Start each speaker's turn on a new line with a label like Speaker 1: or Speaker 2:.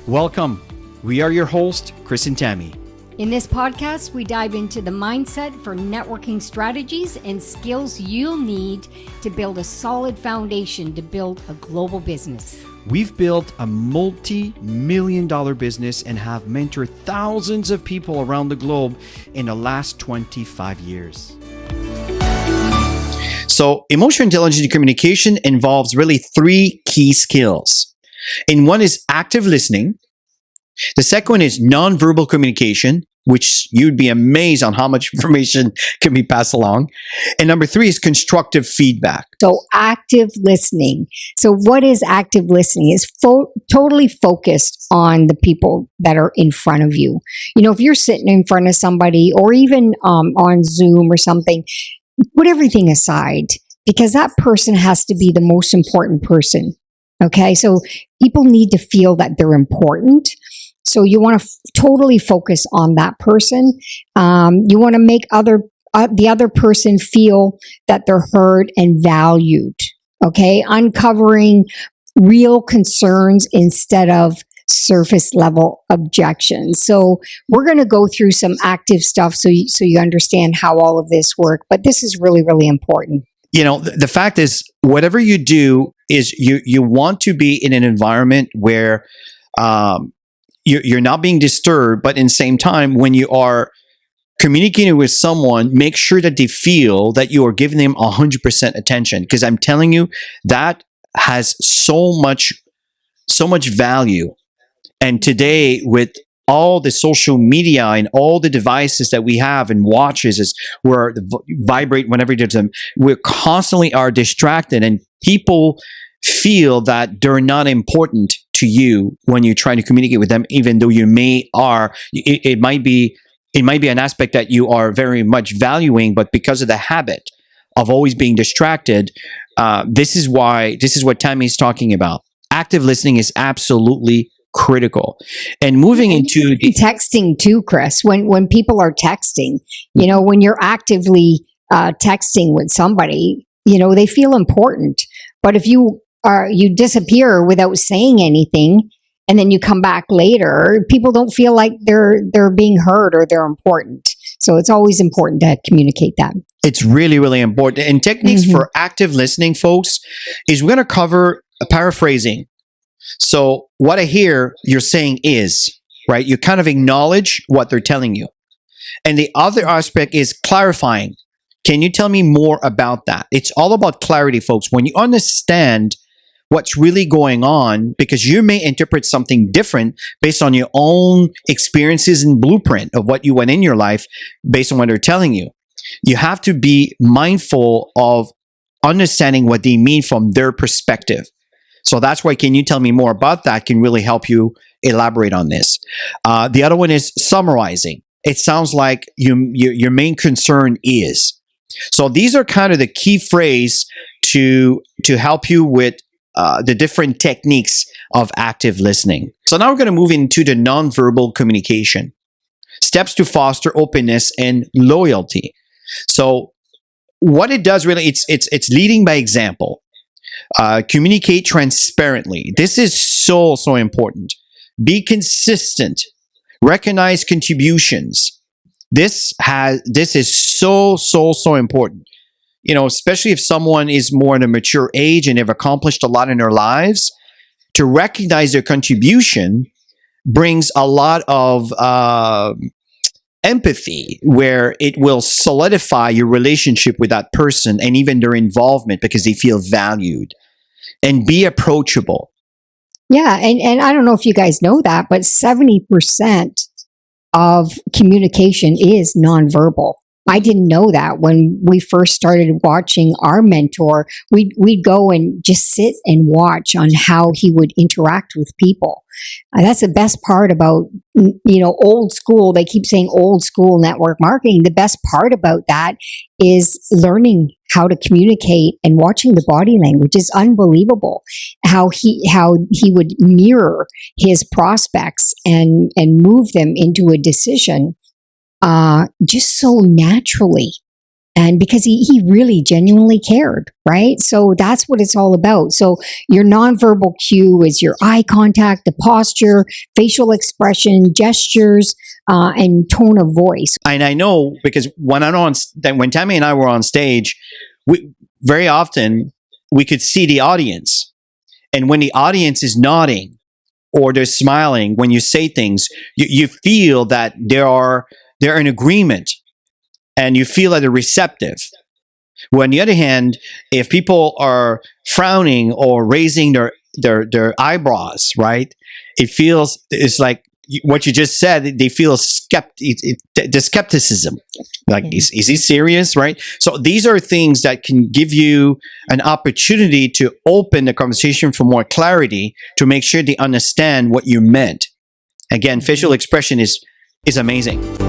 Speaker 1: Welcome. We are your hosts, Chris and Tammy.
Speaker 2: In this podcast, we dive into the mindset for networking strategies and skills you'll need to build a solid foundation to build a global business.
Speaker 1: We've built a multi-million-dollar business and have mentored thousands of people around the globe in the last 25 years. So, emotional intelligence and communication involves really three key skills. And one is active listening. The second one is nonverbal communication, which you'd be amazed on how much information can be passed along. And number three is constructive feedback.
Speaker 2: So active listening. So what is active listening? Is totally focused on the people that are in front of you. You know, if you're sitting in front of somebody or even on Zoom or something, put everything aside because that person has to be the most important person. Okay, so people need to feel that they're important. So you want to totally focus on that person. You want to make the other person feel that they're heard and valued. Okay, uncovering real concerns instead of surface level objections. So we're going to go through some active stuff so you understand how all of this works. But this is really, really important.
Speaker 1: You know, the fact is, whatever you do is you want to be in an environment where you're not being disturbed, but in the same time, when you are communicating with someone, make sure that they feel that you are giving them 100% attention. Because I'm telling you, that has so much value. And today, with all the social media and all the devices that we have and watches is where vibrate whenever you do them, we constantly are distracted, and people feel that they're not important to you when you're trying to communicate with them, even though it might be an aspect that you are very much valuing, but because of the habit of always being distracted, this is what Tammy's talking about. Active listening is absolutely critical. And moving into
Speaker 2: texting too, Chris, when people are texting, you know, when you're actively texting with somebody, you know, they feel important. But if you disappear without saying anything and then you come back later, people don't feel like they're being heard or they're important. So it's always important to communicate that. It's
Speaker 1: really, really important. And techniques for active listening, folks, is we're going to cover paraphrasing. So what I hear you're saying is, right, you kind of acknowledge what they're telling you. And the other aspect is clarifying. Can you tell me more about that? It's all about clarity, folks. When you understand what's really going on, because you may interpret something different based on your own experiences and blueprint of what you went in your life based on what they're telling you. You have to be mindful of understanding what they mean from their perspective. So that's why can you tell me more about that can really help you elaborate on this. The other one is summarizing. It sounds like your main concern is. So these are kind of the key phrase to help you with the different techniques of active listening. So now we're going to move into the nonverbal communication. Steps to foster openness and loyalty. So what it does really, it's leading by example. Communicate transparently. This is so important. Be consistent. Recognize contributions. This is so important. You know, especially if someone is more in a mature age and have accomplished a lot in their lives, to recognize their contribution brings a lot of empathy, where it will solidify your relationship with that person and even their involvement because they feel valued. And be approachable.
Speaker 2: Yeah, and I don't know if you guys know that, but 70% of communication is nonverbal. I didn't know that when we first started watching our mentor. We'd go and just sit and watch on how he would interact with people. That's the best part about, you know, old school. They keep saying old school network marketing. The best part about that is learning how to communicate and watching the body language is unbelievable. How he would mirror his prospects and move them into a decision just so naturally. And because he really genuinely cared, right? So that's what it's all about. So your nonverbal cue is your eye contact, the posture, facial expression, gestures, and tone of voice.
Speaker 1: And I know because when Tammy and I were on stage, we very often we could see the audience, and when the audience is nodding or they're smiling when you say things, you feel that they're in agreement, and you feel that they're receptive. Well, on the other hand, if people are frowning or raising their eyebrows, right, it's like what you just said. They feel the skepticism. Like, is he serious, right? So these are things that can give you an opportunity to open the conversation for more clarity, to make sure they understand what you meant. Again, facial expression is amazing.